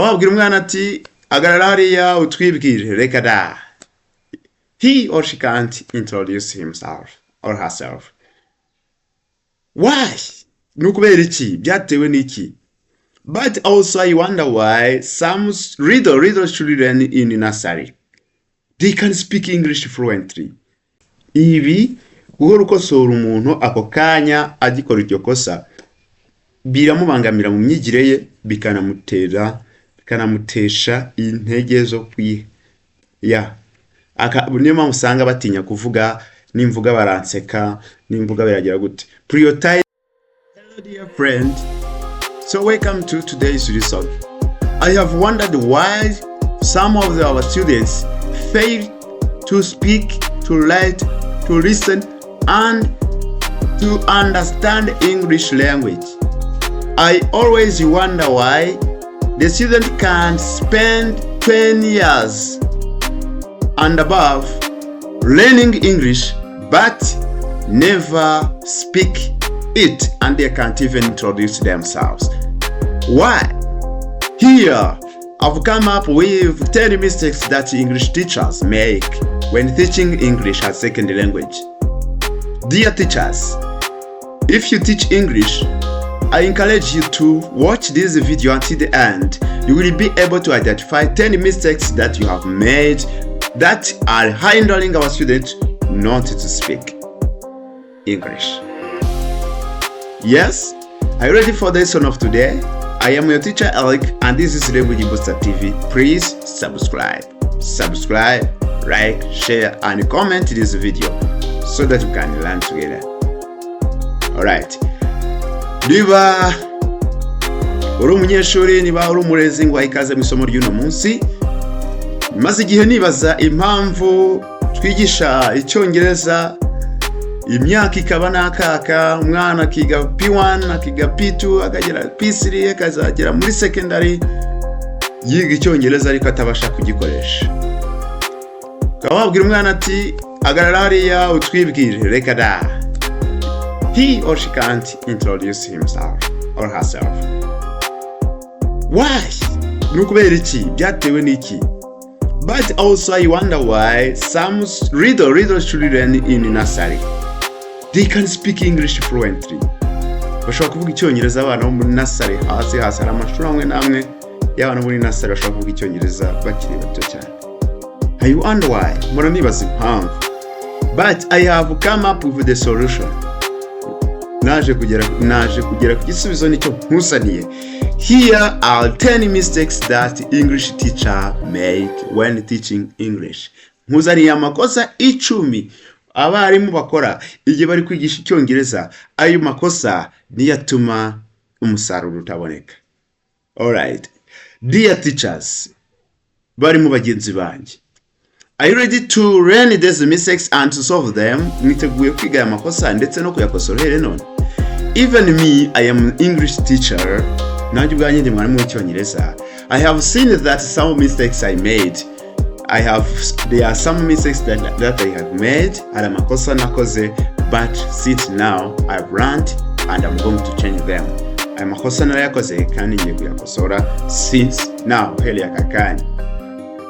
wabwira umwana ati agarara hariya utwibwire reka da. He or she can't introduce himself or herself. Why? Nukubera iki? Byatewe n'iki? But also I wonder why some little children in nursery, they can speak English fluently. Ibi guhora ukosora umuntu ako kanya agikora iryo kosa biramubangamira mu myigire ye, bikanamutesha intege zo niyo mpamvu usanga batinya kuvuga, nimvuga baranseka, nimvuga biragira gute. Prioritize. Hello dear friend, so welcome to today's lesson. I have wondered why some of our students fail to speak, to write, to listen, and to understand English language. I always wonder why the student can spend 10 years and above learning English but never speak it, and they can't even introduce themselves. Why? Here I've come up with 10 mistakes that English teachers make when teaching English as second language. Dear teachers, if you teach English, I encourage you to watch this video until the end. You will be able to identify 10 mistakes that you have made that are hindering our students not to speak English. Yes, are you ready for the lesson of today? I am your teacher Eric, and this is Language Booster TV. Please subscribe, like, share, and comment this video so that we can learn together. Alright. Niba uri umunyeshuri, niba uri umurezi, ngo ikaze mu isomo ry'uno munsi. Maze igihe nibaza impamvu twigisha icyongereza imyaka ikaba nakaka, umwana akiga P1, akiga P2, akagera P3, akazagera muri secondary yiga icyongereza ariko atabasha kugikoresha. Wabwira umwana ati agarara hariya utwibwire reka da. He or she can't introduce himself or herself. Why? Nukubera iki? Byatewe n'iki? But also I wonder why some little children in nursery, they can speak English fluently. Bashobora kuvuga icyongereza abana bo muri nursery, hasi hari amashuri amwe n'amwe y'abana muri nursery bashobora kuvuga icyongereza bakiri bato cyane. I wonder why. Muranibaza impamvu. But I have come up with the solution. Naje kugera ku gisubizo nicyo nkusaniye. Here are 10 mistakes that English teacher make when teaching English. Nkuzaniye amakosa 10 abarimu bakora igihe bari kwigisha icyongereza. Ayo makosa niyatuma umusaruro utaboneka. Alright. Dear teachers, bari mu bagenzi banje, are you ready to learn these mistakes and to solve them? Niteguye kwiga aya makosa ndetse no kuyakosora none. Even me, I am an English teacher. Nanjye ubwanjye ndi mwarimu w'icyongereza. I have seen that some mistakes I made. There are some mistakes that I have made. Hari amakosa nakoze, but since now I've learned and I'm going to change them. Aya makosa narayakoze kandi ngiye kuyakosora since now heli akakanya.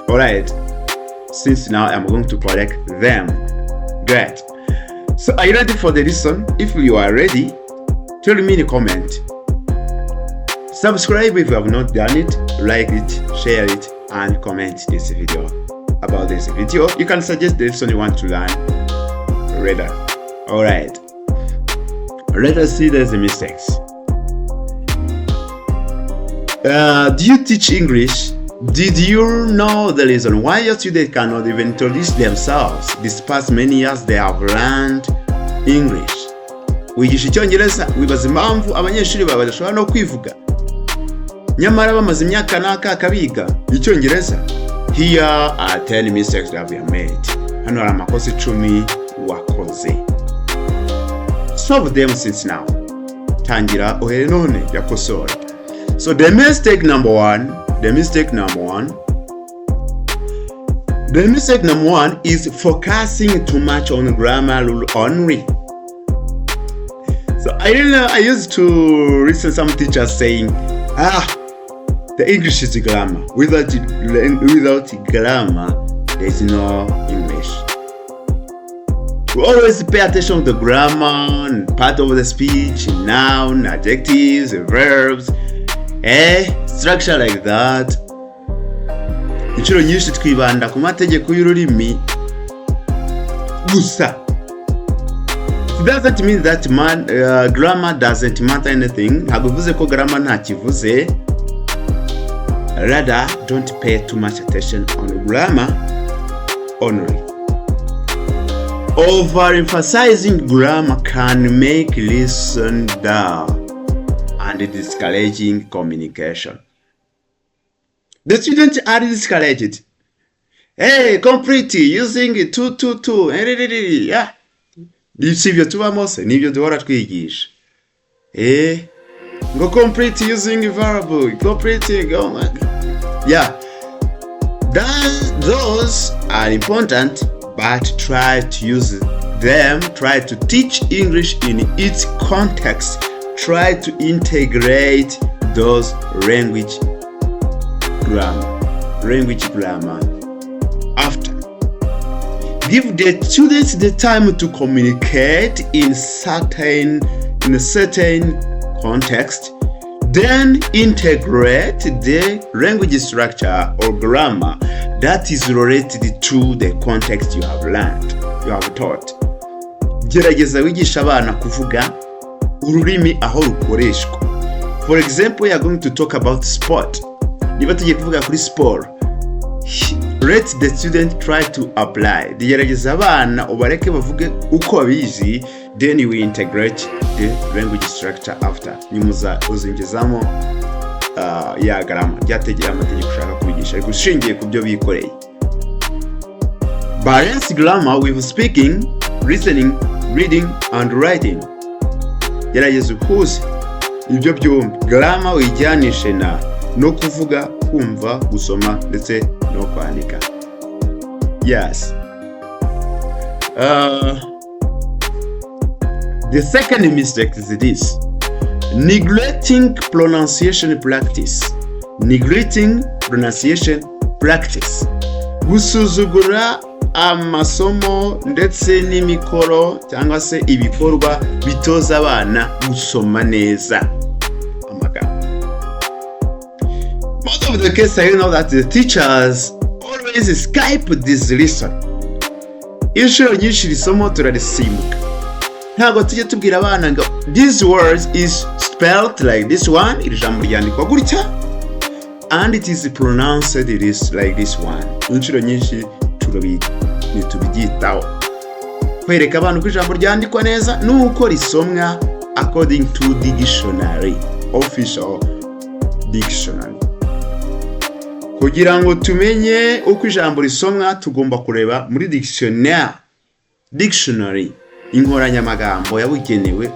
Alright. Since now I'm going to correct them. Great. So are you ready for the lesson? If you are ready, tell me in the comment. Subscribe if you have not done it, like it, share it, and comment this video. About this video, you can suggest the lesson you want to learn later. Alright. Let us see the mistakes. Do you teach English? Did you know the reason why your students cannot even introduce themselves despite many years they have learned English? Wigisha icyongereza wibaza impamvu abanyeshuri bawe badashobora no kwivuga nyamara bamaze imyaka nakaka biga icyongereza. Here are 10 mistakes that we have made. Hano hari amakosa 10 wakoze. Solve them since now. Tangira ohere none yakosora. So the mistake number one is focusing too much on grammar rule only. So I used to listen some teachers saying, The English is grammar. Without grammar, there is no English. We always pay attention to the grammar and part of the speech, noun, adjectives, verbs, structure like that. Inshuro nyinshi twibanda ku mategeko y'ururimi gusa. It doesn't mean that grammar doesn't matter anything. Ntabwo bivuze ko grammar nta kivuze. Rather, don't pay too much attention on grammar only. Overemphasizing grammar can make listen dull and discouraging communication. The students are discouraged. Hey, complete using 222. Yeah. Sivyo tubamo se nibyo duhora twigisha. Go complete using variable. Complete go. Yeah. Those are important, but try to use them. Try to teach English in its context. Try to integrate those language grammar. After, give the students the time to communicate in a certain context, then integrate the language structure or grammar that is related to the context you have learned, you have taught. Gerageza wigisha abana kuvuga ururimi aho rukoreshwa. For example, we are going to talk about sport. Niba tugiye kuvuga kuri sport, let the student try to apply. Gerageza abana ubareke bavuge uko babizi, then you integrate the language structure after. Nyumuza uzingizamo ya grammar byategera amategeko ushaka kubigisha ariko ushingiye ku byo bikoreye. Balance grammar with speaking, listening, reading and writing. Gerageza uhuze ibyo byombi. Grammar uyijyanishe no kuvuga, kumva, gusoma ndetse no kwandika. Yes. The second mistake is this: neglecting pronunciation practice. Gusuzugura amasomo ndetse n'imikoro cyangwa se ibikorwa bitoza abana gusoma neza amagambo. Most of the cases, I know that the teachers always Skype this lesson. Inshuro nyinshi isomo turarisimbuka. Ntabwo tujye tubwira abana ngo this word is spelled like this one, iri jambo ryandikwa gutya, and it is pronounced like this one. Inshuro nyinshi tubyitaho kwereka abantu ko ijambo ryandikwa neza nuko risomwa according to dictionary, official dictionary. Kugira ngo tumenye uko ijambo risomwa tugomba kureba muri dictionary inkoranyamagambo yabugenewe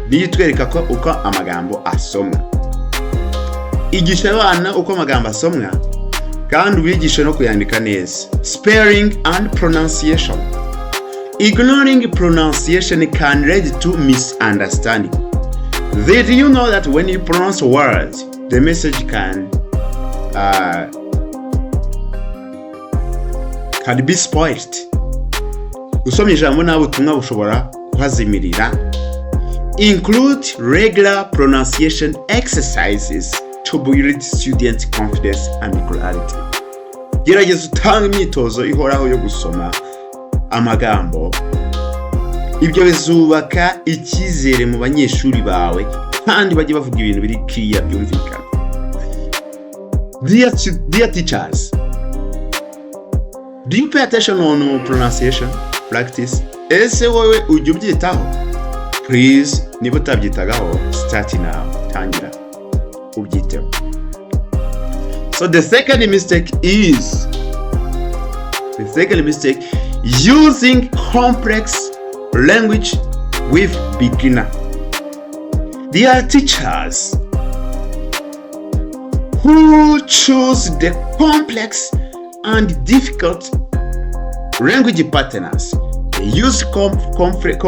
bitwereka ko uko amagambo asomwa. Igisha abana uko amagambo asomwa kandi ubigisha no kuyandika neza. Spelling and pronunciation. Ignoring pronunciation can lead to misunderstanding. Did you know that when you pronounce words, the message can be spoiled? Usomye ijambo nawe ubutumwa bushobora kuhazimirira. Include regular pronunciation exercises to build student confidence and clarity. Gerageza utanga imyitozo ihoraho yo gusoma amagambo. Ibyo bizubaka icyizere mu banyeshuri bawe kandi bajye bavuga ibintu biri clear byumvikana. Dear teachers, do you pay attention on pronunciation practice? Ese wowe ujye ubyitaho? Please, niba utabyitagaho, start now. Tangira ubyiteho. So the second mistake is using complex language with beginner. There are teachers who choose the complex and difficult language patterns. They use complex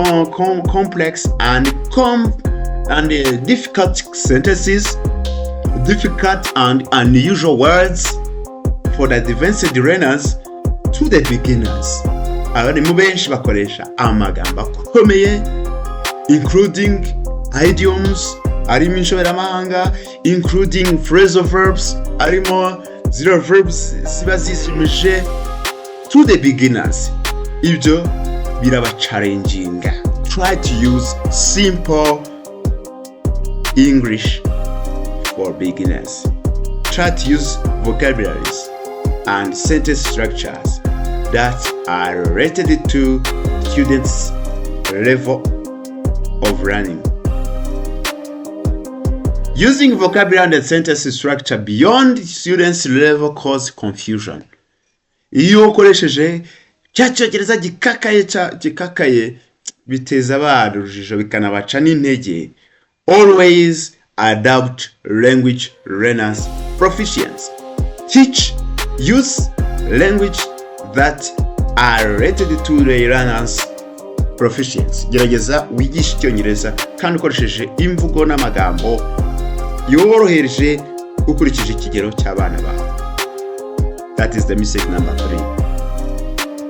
and difficult sentences difficult and unusual words for the advanced learners to the beginners. Abarimu benshi bakoresha amagambo akomeye including idioms, arimo inshoberamahanga, including phrasal verbs, arimo zero verbs ziba zisumije to the beginners. Ibyo biraba challenginga. Try to use simple English for beginners. Try to use vocabularies and sentence structures that are related to students' level of learning. Using vocabulary and sentence structure beyond students' level causes confusion. Iyo ukoresheje cyacyongereza gikakaye biteza abantu urujijo bikanabaca n'intege. Always adapt language learners' proficiency. Use language that are related to the learners' proficiency. Gerageza wigisha icyongereza kandi ukoresheje imvugo n'amagambo yoroheje ukurikije ikigero cy'abana bawe. That is the mistake number 3.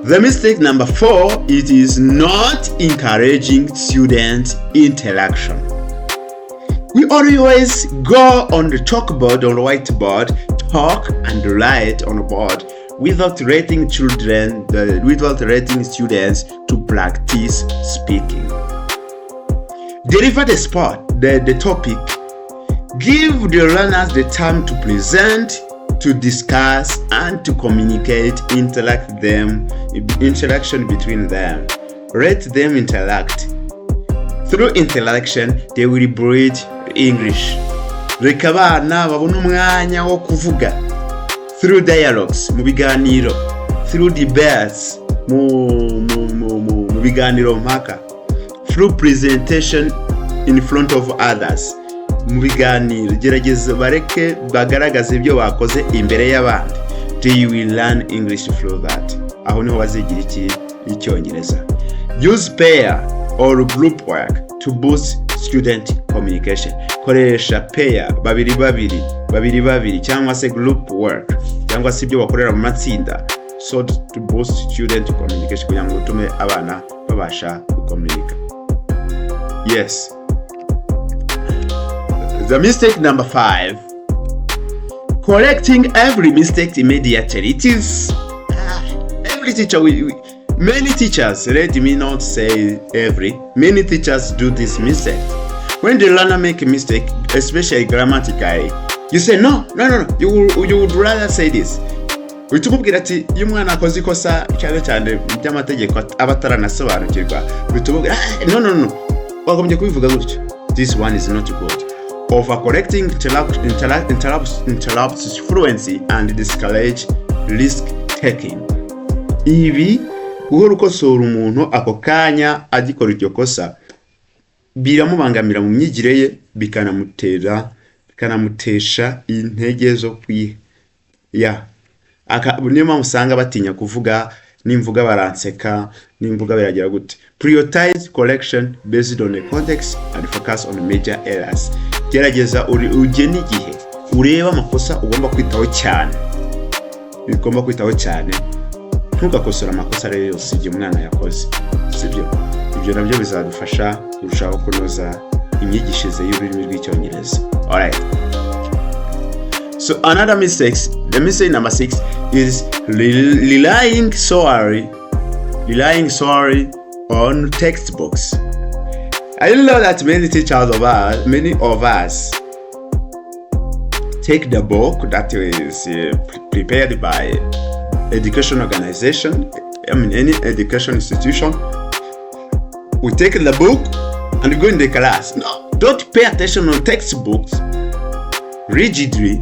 The mistake number 4, it is not encouraging student interaction. We always go on the chalkboard or whiteboard, talk and write on a board without letting students to practice speaking. Deliver the topic. Give the learners the time to present, to discuss, and to communicate, interaction between them. Let them interact. Through interaction, they will build English. Reka abana babone umwanya wo kuvuga. Through dialogues, mu biganiro. Through debates, mu biganiro mpaka. Through presentation in front of others. Mu biganiro gerageza bareke bagaragaza ibyo bakoze imbere y'abandi. They will learn English through that. Aho niho bazigira icyongereza. Use pair or group work to boost student communication. Koresha pair babiri cyangwa se group work cyangwa se ibyo bakorera mu matsinda so to boost student communication kugira ngo utume abana babasha gukomunika. Yes. The mistake number 5. Correcting every mistake immediately. It is every teacher. Many teachers, let me not say every. Many teachers do this mistake. When the learner make a mistake, especially grammatically, you say no. You would rather say this. Bitumubwira ati iyo umwana akoze ikosa cyane by'amategeko abataranasobanukirwa bitumubwira no. Wagombye kubivuga gutyo. This one is not good. Overcorrecting interrupts fluency and discourage risk taking. Ibi uhora ukosora umuntu ako kanya agikora iryo kosa biramubangamira mu myigire ye bikanamutesha intege zo niyo mpamvu usanga batinya kuvuga, nimvuga baranseka, nimvuga biragira gute. Prioritize correction based on the context and focus on major errors. Gerageza ugene igihe ureba amakosa ugomba kwitaho cyane. Ntugakosora amakosa rero yose igihe umwana yakoze. Sibyo? Ibyo nabyo bizadufasha kurushaho kunoza imyigishirize y'ururimi rw'icyongereza. Alright. So another the mistake number 6 is relying solely on textbooks. I know that many of us take the book that is prepared by education organization, any education institution. We take the book and go in the class. No, don't pay attention on textbooks rigidly.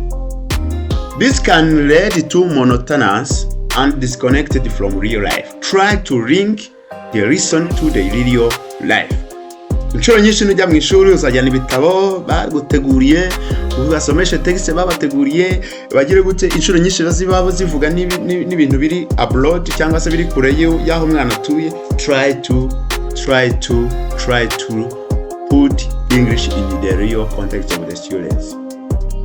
This can lead to monotonous and disconnected from real life. Try to link the lesson to the real life. Inshuro nyinshi nujya mu ishuri uzajyana ibitabo baguteguriye, ugasomesha text babateguriye, bagire gute inshuro nyinshi baziba zivuga n'ibintu biri abroad cyangwa se biri kure y'aho umwana atuye. Try to put English in the real context of the students.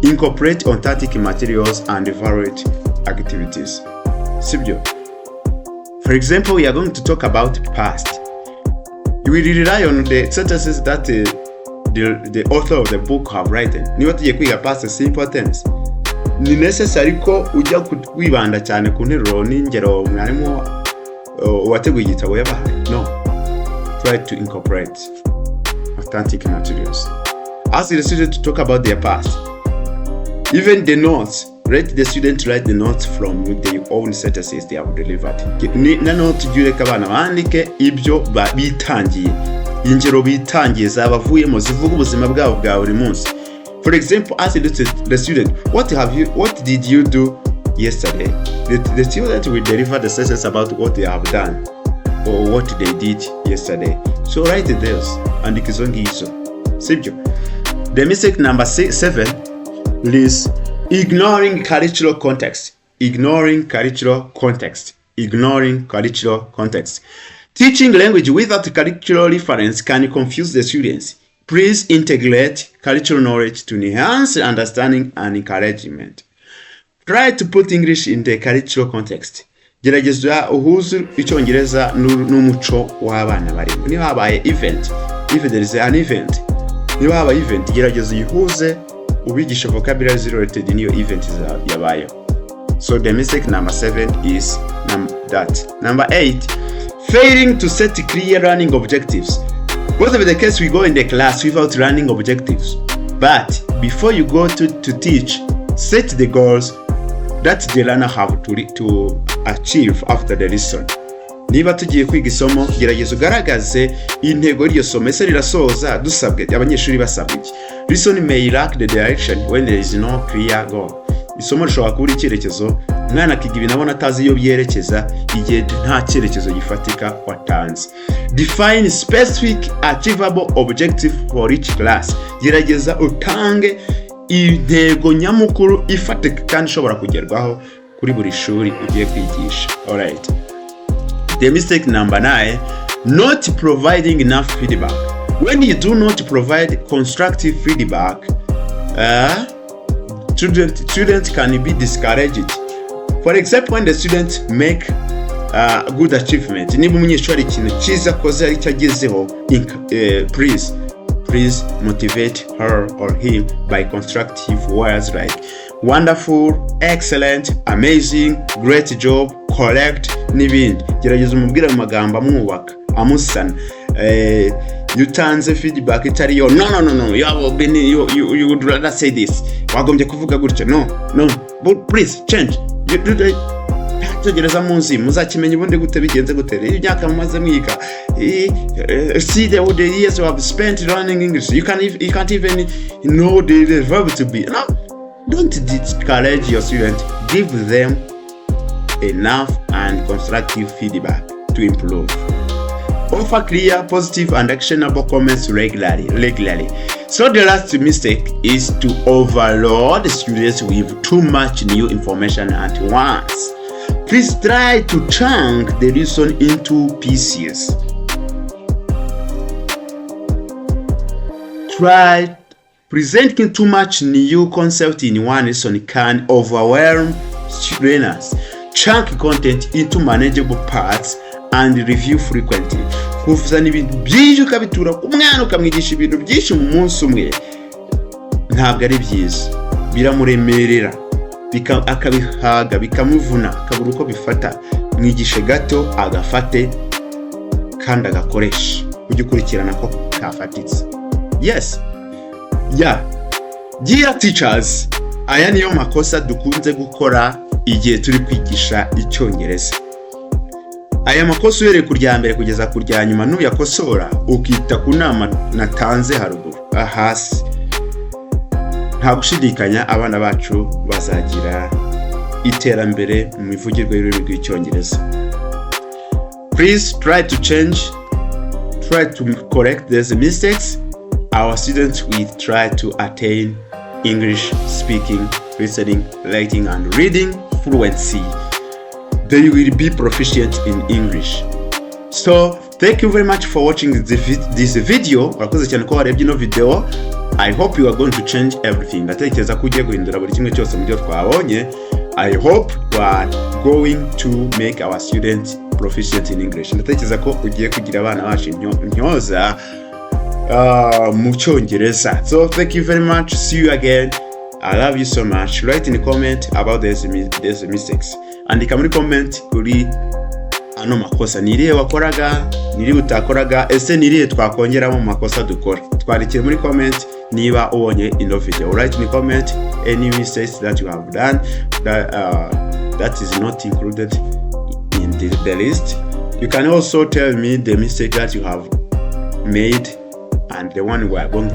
incorporate authentic materials and evaluate activities. Sibyo. For example, we are going to talk about past. You will rely on the sentences that the author of the book have written. Niba tugiye kwiga past simple tense, ni necessary ko ujya kwibanda cyane ku nteruro n'ingero mwarimu wateguye igitabo yabahaye. No. Try to incorporate authentic materials. Ask the student to talk about their past. Even the notes. Let the student write the notes from their own sentences they have delivered. Na note jureka abana bandike ibyo bitangiye. Ingero bitangiye zabavuyemo zivuga ubuzima bwabo bwa buri munsi. For example, ask the student, what did you do yesterday? The student will deliver the sentence about what they have done or what they did yesterday. So write this and ikizongizo. Sibyo. The mistake number 7 is ignoring cultural context. Ignoring cultural context. Ignoring cultural context. Teaching language without cultural reference can confuse the students. Please integrate cultural knowledge to enhance understanding and encouragement. Try to put English in the cultural context. Gerageza uhuze icyongereza n'umuco w'abana barimo. Niba habaye event, if there is an event, niba habaye event, gerageza uyihuze ubigisha vocabulary related n'iyo event yabaye. So the mistake number 7 is that. Number 8, failing to set clear learning objectives. Whatever the case, we go in the class without learning objectives. But before you go to teach, set the goals that the learner have to achieve after the lesson. Niba tugiye kwiga isomo, gerageza ugaragaze intego y'iryo somo. Ese rirasoza dusabwe abanyeshuri basabwe iki? Lesson may lack the direction when there is no clear goal. Isomo rishobora kubura icyerekezo, umwana akiga ibintu abona atazi iyo byerekeza igihe nta cyerekezo gifatika watanze. Define specific achievable objective for each class. Gerageza utange intego nyamukuru ifatika kandi ishobora kugerwaho kuri buri shuri ugiye kwigisha. Alright. The mistake number 9, not providing enough feedback. When you do not provide constructive feedback, students can be discouraged. For example, when the student make good achievement, niba umunyeshuri ikintu cyiza koze ari cyagezeho, please motivate her or him by constructive words like wonderful, excellent, amazing, great job, correct n'ibindi. Gerageza umubwire mu magambo amwubaka amusana. Yutanze feedback itari yo no you would rather say this, wagombye kuvuga gutya, no please change, you do that. Tugereza munsi muzakimenya ubundi gute bigenze gute imyaka mumaze mwiga. See the years you have spent learning English, you can't even know the verb to be. No, don't discourage your student. Give them enough and constructive feedback to improve. Offer clear, positive and actionable comments regularly. So the last mistake is to overload the students with too much new information at once. Please try to chunk the lesson into pieces. Try presenting too much new concept in one lesson can overwhelm learners. Chunk content into manageable parts and review frequently. Kuvuzana ibintu byinshi ukabitura ku mwana ukamwigisha ibintu byinshi mu munsi umwe ntabwo ari byiza, biramuremerera, akabihaga, bikamuvuna, akabura uko bifata. Mwigishe gato agafate kandi agakoresha, ujye ukurikirana ko kafatitse. Yes, dear teachers, aya niyo makosa dukunze gukora igihe turi kwigisha icyongereza. Aya makosa uhereye ku rya mbere kugeza ku rya nyuma n'uyakosora ukita ku nama natanze haruguru hasi, nta gushidikanya abana bacu bazagira iterambere mu mivugirwe y'ururimi rw'icyongereza. Please try to correct these mistakes. Our students will try to attain English speaking, listening, writing and reading fluency. They will be proficient in English. So Thank you very much for watching this video. Urakoze cyane ko warebye ino video. I hope you are going to change everything. Ndatekereza ko ugiye guhindura buri kimwe cyose mu byo twabonye. I hope we are going to make our students proficient in English. Ndatekereza ko ugiye kugira abana bacu intyoza mu Cyongereza. So thank you very much. See you again. I love you so much. Write in the comment about these mistakes. Andika muri comment uri ano makosa niriye wakoraga, niri utakoraga, ese niriye twakongeramo mu makosa dukora. Twandikire muri comment niba ubonye ino video. Write in the comment any mistakes that you have done that is not included in the list. You can also tell me the mistake that you have made and the one we are going to